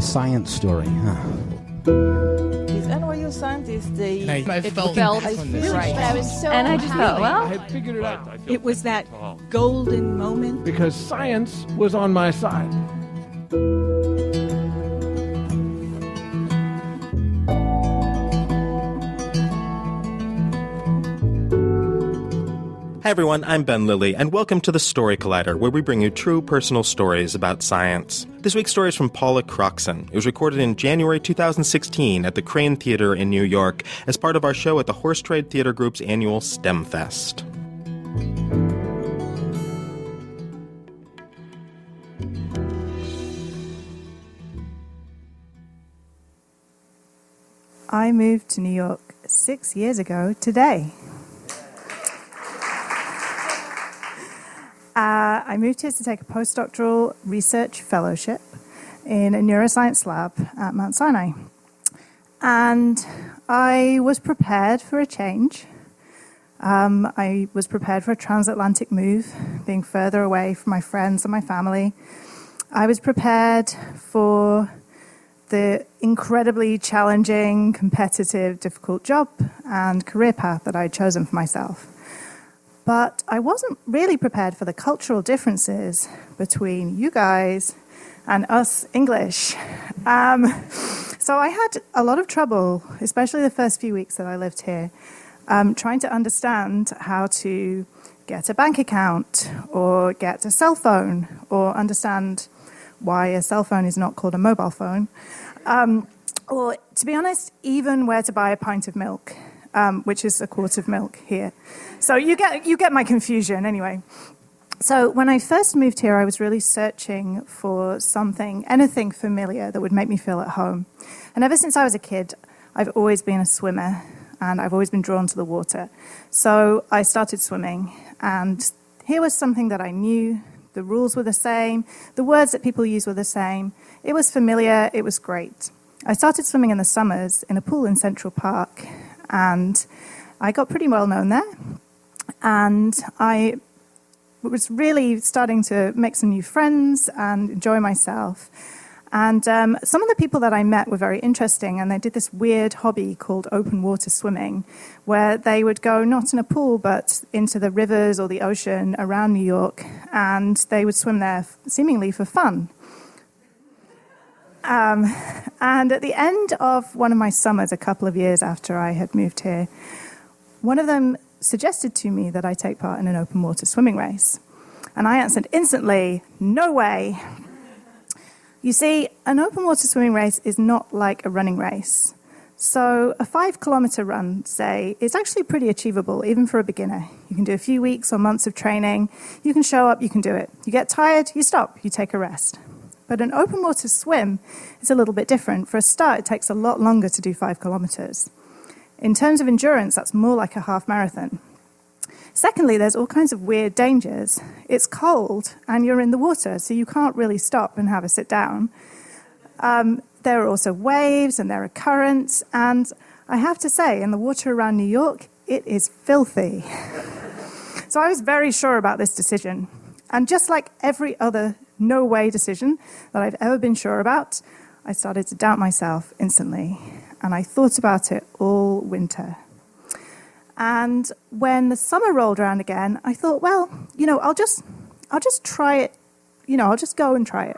a science story, huh? These NYU scientists, I felt right. But I was so And I just thought, well, I had figured it out. It was that golden moment. Because science was on my side. Hi everyone, I'm Ben Lilly, and welcome to the Story Collider, where we bring you true personal stories about science. This week's story is from Paula Croxson. It was recorded in January 2016 at the Crane Theater in New York as part of our show at the Horse Trade Theater Group's annual STEM Fest. I moved to New York 6 years ago today. I moved here to take a postdoctoral research fellowship in a neuroscience lab at Mount Sinai. And I was prepared for a change. I was prepared for a transatlantic move, being further away from my friends and my family. I was prepared for the incredibly challenging, competitive, difficult job and career path that I had chosen for myself. But I wasn't really prepared for the cultural differences between you guys and us English. So I had a lot of trouble, especially the first few weeks that I lived here, trying to understand how to get a bank account or get a cell phone or understand why a cell phone is not called a mobile phone. Or, to be honest, even where to buy a pint of milk. Which is a quart of milk here. So you get my confusion anyway. So when I first moved here, I was really searching for anything familiar that would make me feel at home. And ever since I was a kid, I've always been a swimmer, and I've always been drawn to the water. So I started swimming, and here was something that I knew. The rules were the same. The words that people use were the same. It was familiar. It was great. I started swimming in the summers in a pool in Central Park, and I got pretty well known there. And I was really starting to make some new friends and enjoy myself. And some of the people that I met were very interesting, and they did this weird hobby called open water swimming, where they would go not in a pool, but into the rivers or the ocean around New York, and they would swim there seemingly for fun. And at the end of one of my summers, a couple of years after I had moved here, one of them suggested to me that I take part in an open water swimming race. And I answered instantly, no way. You see, an open water swimming race is not like a running race. So a 5-kilometer run, say, is actually pretty achievable, even for a beginner. You can do a few weeks or months of training. You can show up, you can do it. You get tired, you stop, you take a rest. But an open water swim is a little bit different. For a start, it takes a lot longer to do 5 kilometers. In terms of endurance, that's more like a half marathon. Secondly, there's all kinds of weird dangers. It's cold, and you're in the water, so you can't really stop and have a sit down. There are also waves, and there are currents, and I have to say, in the water around New York, it is filthy. So I was very sure about this decision. And just like every other no-way decision that I've ever been sure about, I started to doubt myself instantly. And I thought about it all winter. And when the summer rolled around again, I thought, well, I'll just try it. I'll just go and try it.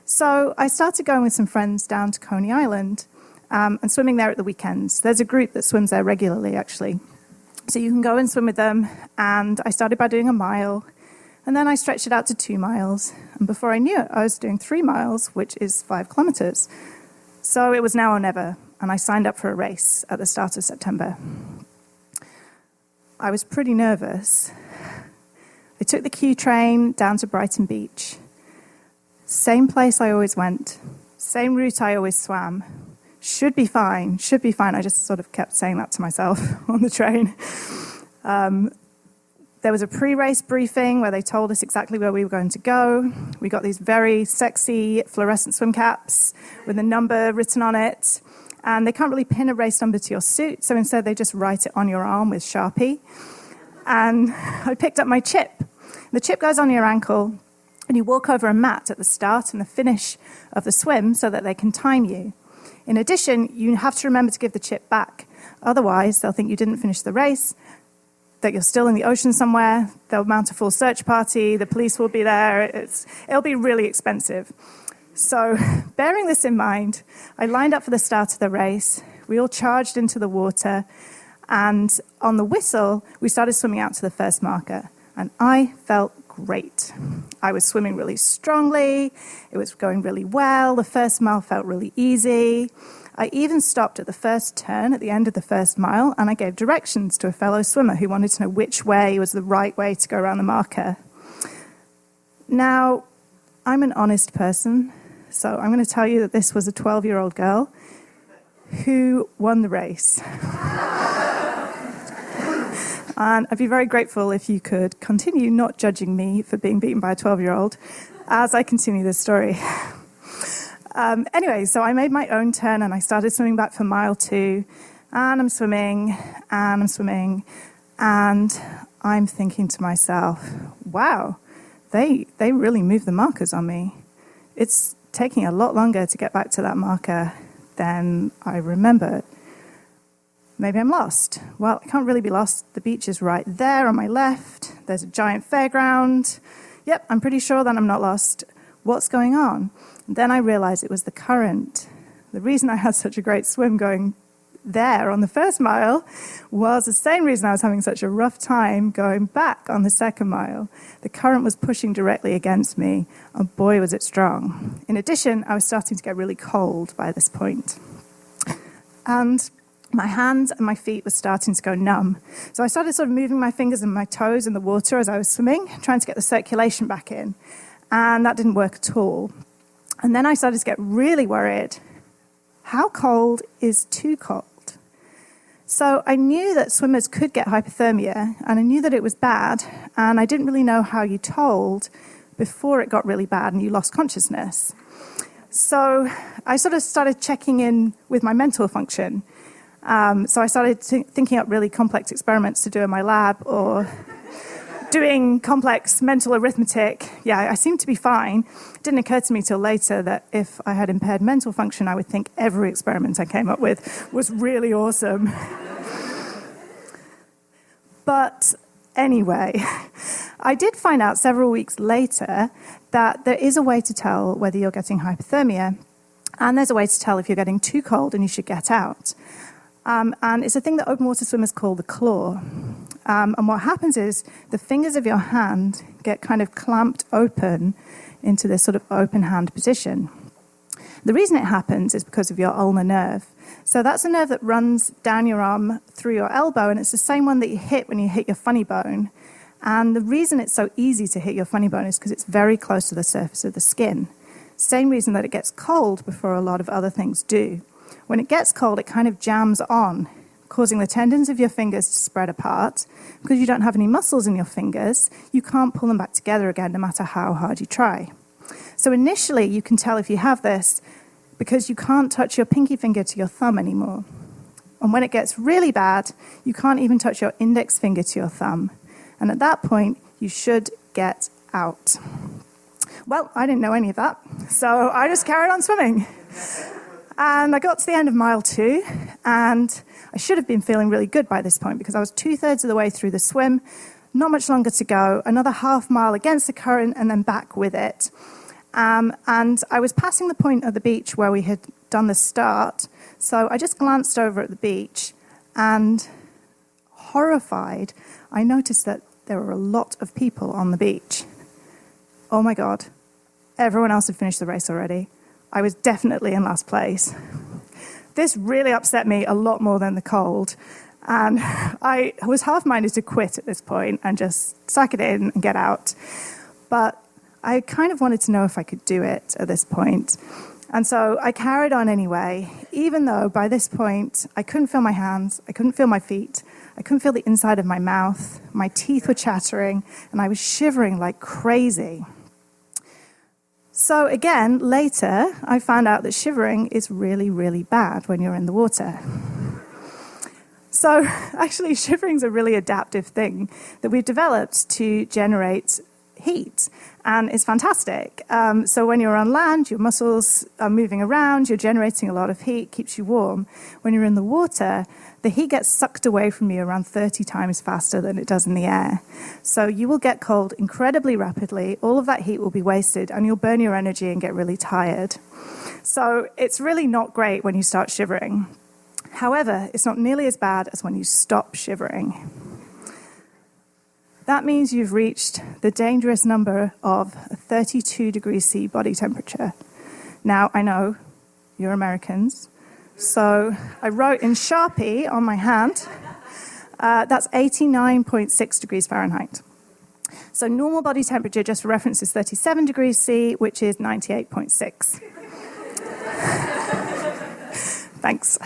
So I started going with some friends down to Coney Island and swimming there at the weekends. There's a group that swims there regularly, actually. So you can go and swim with them. And I started by doing a mile. And then I stretched it out to 2 miles. And before I knew it, I was doing 3 miles, which is 5 kilometers. So it was now or never. And I signed up for a race at the start of September. I was pretty nervous. I took the Q train down to Brighton Beach. Same place I always went. Same route I always swam. Should be fine. I just sort of kept saying that to myself on the train. There was a pre-race briefing where they told us exactly where we were going to go. We got these very sexy fluorescent swim caps with a number written on it. And they can't really pin a race number to your suit, so instead they just write it on your arm with Sharpie. And I picked up my chip. The chip goes on your ankle And you walk over a mat at the start and the finish of the swim so that they can time you. In addition, you have to remember to give the chip back. Otherwise, they'll think you didn't finish the race, that you're still in the ocean somewhere. They'll mount a full search party. The police will be there. It'll be really expensive. So bearing this in mind, I lined up for the start of the race. We all charged into the water. And on the whistle, we started swimming out to the first marker. And I felt great. I was swimming really strongly. It was going really well. The first mile felt really easy. I even stopped at the first turn at the end of the first mile, and I gave directions to a fellow swimmer who wanted to know which way was the right way to go around the marker. Now, I'm an honest person, so I'm going to tell you that this was a 12-year-old girl who won the race. And I'd be very grateful if you could continue not judging me for being beaten by a 12-year-old as I continue this story. Anyway, so I made my own turn and I started swimming back for mile 2. And I'm swimming, and I'm swimming, and I'm thinking to myself, wow, they really moved the markers on me. It's taking a lot longer to get back to that marker than I remembered. Maybe I'm lost. Well, I can't really be lost. The beach is right there on my left. There's a giant fairground. Yep, I'm pretty sure that I'm not lost. What's going on? And then I realized it was the current. The reason I had such a great swim going there on the first mile was the same reason I was having such a rough time going back on the second mile. The current was pushing directly against me, and boy, was it strong. In addition, I was starting to get really cold by this point. And my hands and my feet were starting to go numb. So I started sort of moving my fingers and my toes in the water as I was swimming, trying to get the circulation back in. And that didn't work at all. And then I started to get really worried. How cold is too cold? So I knew that swimmers could get hypothermia, and I knew that it was bad, and I didn't really know how you told before it got really bad and you lost consciousness. So I sort of started checking in with my mental function. So I started thinking up really complex experiments to do in my lab, or doing complex mental arithmetic. Yeah, I seemed to be fine. It didn't occur to me till later that if I had impaired mental function, I would think every experiment I came up with was really awesome. But anyway, I did find out several weeks later that there is a way to tell whether you're getting hypothermia, and there's a way to tell if you're getting too cold and you should get out. And it's a thing that open water swimmers call the claw. And what happens is the fingers of your hand get kind of clamped open into this sort of open hand position. The reason it happens is because of your ulnar nerve. So that's a nerve that runs down your arm through your elbow, and it's the same one that you hit when you hit your funny bone. And the reason it's so easy to hit your funny bone is because it's very close to the surface of the skin. Same reason that it gets cold before a lot of other things do. When it gets cold, it kind of jams on, causing the tendons of your fingers to spread apart. Because you don't have any muscles in your fingers, you can't pull them back together again no matter how hard you try. So initially, you can tell if you have this because you can't touch your pinky finger to your thumb anymore. And when it gets really bad, you can't even touch your index finger to your thumb. And at that point, you should get out. Well, I didn't know any of that, so I just carried on swimming. And I got to the end of mile 2, and I should have been feeling really good by this point because I was 2/3 of the way through the swim, not much longer to go, another half mile against the current and then back with it. And I was passing the point of the beach where we had done the start, so I just glanced over at the beach, and horrified, I noticed that there were a lot of people on the beach. Oh my God, everyone else had finished the race already. I was definitely in last place. This really upset me a lot more than the cold. And I was half-minded to quit at this point and just suck it in and get out. But I kind of wanted to know if I could do it at this point. And so I carried on anyway, even though by this point I couldn't feel my hands, I couldn't feel my feet, I couldn't feel the inside of my mouth, my teeth were chattering, and I was shivering like crazy. So again, later, I found out that shivering is really, really bad when you're in the water. So actually, shivering is a really adaptive thing that we've developed to generate heat, and it's fantastic. So when you're on land, your muscles are moving around, you're generating a lot of heat, keeps you warm. When you're in the water, the heat gets sucked away from you around 30 times faster than it does in the air. So you will get cold incredibly rapidly, all of that heat will be wasted, and you'll burn your energy and get really tired. So it's really not great when you start shivering. However, it's not nearly as bad as when you stop shivering. That means you've reached the dangerous number of 32 degrees C body temperature. Now, I know you're Americans, so I wrote in Sharpie on my hand, that's 89.6 degrees Fahrenheit. So normal body temperature, just for reference, is 37 degrees C, which is 98.6. Thanks.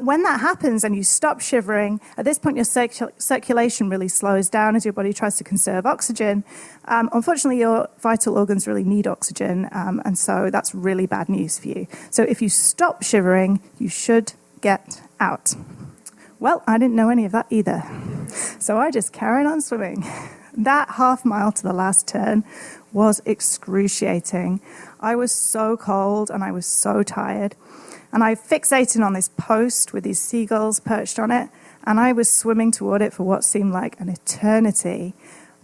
When that happens and you stop shivering, at this point your circulation really slows down as your body tries to conserve oxygen. Unfortunately, your vital organs really need oxygen, and so that's really bad news for you. So if you stop shivering, you should get out. Well, I didn't know any of that either. So I just carried on swimming. That half mile to the last turn was excruciating. I was so cold and I was so tired. And I fixated on this post with these seagulls perched on it, and I was swimming toward it for what seemed like an eternity.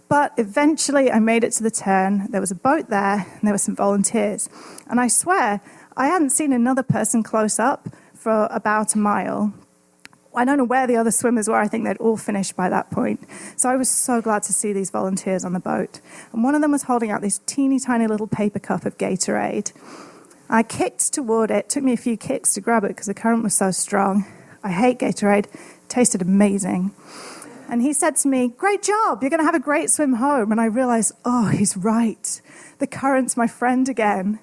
But eventually I made it to the turn. There was a boat there, and there were some volunteers. And I swear, I hadn't seen another person close up for about a mile. I don't know where the other swimmers were. I think they'd all finished by that point. So I was so glad to see these volunteers on the boat. And one of them was holding out this teeny tiny little paper cup of Gatorade. I kicked toward it. It took me a few kicks to grab it because the current was so strong. I hate Gatorade. It tasted amazing. And he said to me, "Great job. You're going to have a great swim home." And I realized, oh, he's right. The current's my friend again.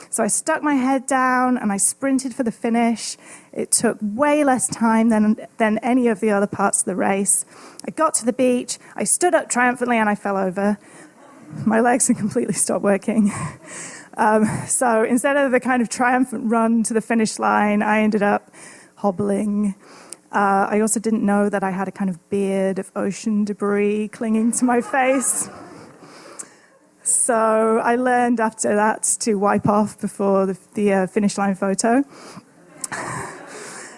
So I stuck my head down and I sprinted for the finish. It took way less time than any of the other parts of the race. I got to the beach. I stood up triumphantly and I fell over. My legs had completely stopped working. So instead of the kind of triumphant run to the finish line, I ended up hobbling. I also didn't know that I had a kind of beard of ocean debris clinging to my face. So I learned after that to wipe off before the finish line photo.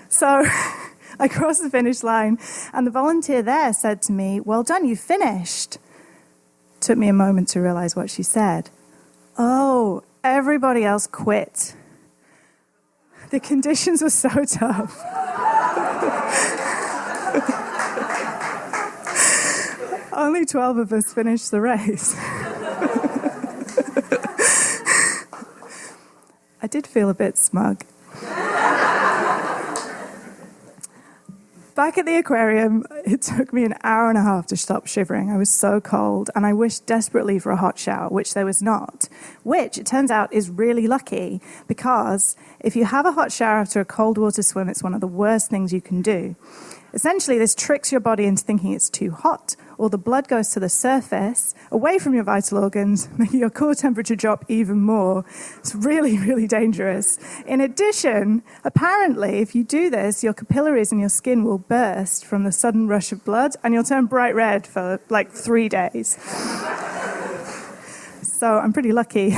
So I crossed the finish line, and the volunteer there said to me, "Well done, you finished." Took me a moment to realize what she said. Oh, everybody else quit. The conditions were so tough. Only 12 of us finished the race. I did feel a bit smug. Back at the aquarium, it took me an hour and a half to stop shivering. I was so cold, and I wished desperately for a hot shower, which there was not, which, it turns out, is really lucky, because if you have a hot shower after a cold water swim, it's one of the worst things you can do. Essentially, this tricks your body into thinking it's too hot. All the blood goes to the surface, away from your vital organs, making your core temperature drop even more. It's really, really dangerous. In addition, apparently, if you do this, your capillaries in your skin will burst from the sudden rush of blood, and you'll turn bright red for like 3 days. So I'm pretty lucky.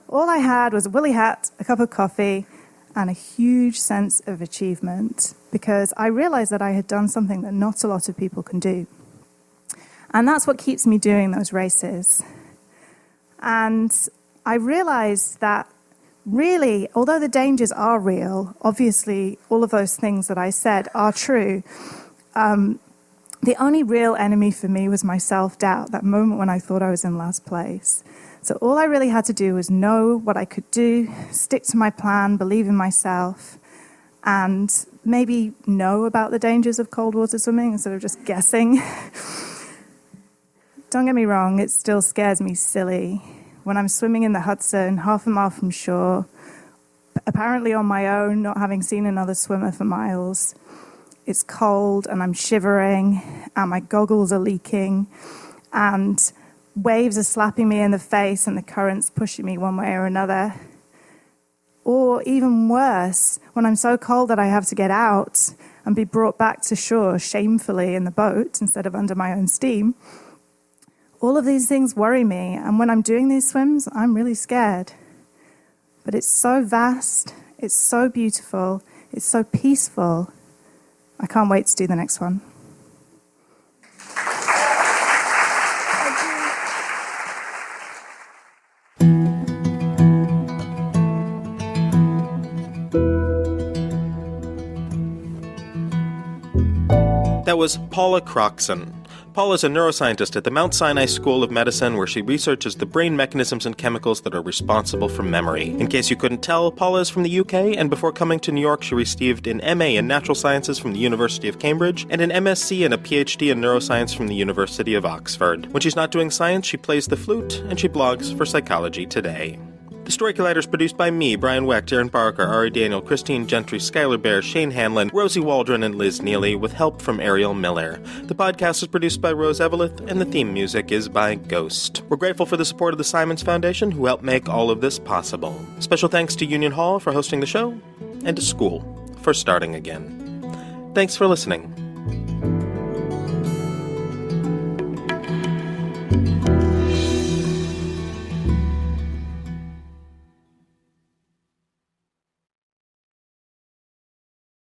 All I had was a woolly hat, a cup of coffee, and a huge sense of achievement, because I realized that I had done something that not a lot of people can do. And that's what keeps me doing those races. And I realized that really, although the dangers are real, obviously all of those things that I said are true, the only real enemy for me was my self-doubt, that moment when I thought I was in last place. So all I really had to do was know what I could do, stick to my plan, believe in myself, and maybe know about the dangers of cold water swimming instead of just guessing. Don't get me wrong, it still scares me silly. When I'm swimming in the Hudson, half a mile from shore, apparently on my own, not having seen another swimmer for miles, it's cold and I'm shivering and my goggles are leaking and waves are slapping me in the face and the current's pushing me one way or another. Or even worse, when I'm so cold that I have to get out and be brought back to shore shamefully in the boat instead of under my own steam. All of these things worry me, and when I'm doing these swims, I'm really scared. But it's so vast, it's so beautiful, it's so peaceful. I can't wait to do the next one. That was Paula Croxson. Paula's a neuroscientist at the Mount Sinai School of Medicine, where she researches the brain mechanisms and chemicals that are responsible for memory. In case you couldn't tell, Paula is from the UK, and before coming to New York, she received an MA in Natural Sciences from the University of Cambridge, and an M.Sc and a Ph.D. in Neuroscience from the University of Oxford. When she's not doing science, she plays the flute, and she blogs for Psychology Today. The Story Collider is produced by me, Brian Wecht, Aaron Barker, Ari Daniel, Christine Gentry, Skylar Bear, Shane Hanlon, Rosie Waldron, and Liz Neely, with help from Ariel Miller. The podcast is produced by Rose Eveleth, and the theme music is by Ghost. We're grateful for the support of the Simons Foundation, who helped make all of this possible. Special thanks to Union Hall for hosting the show, and to school for starting again. Thanks for listening.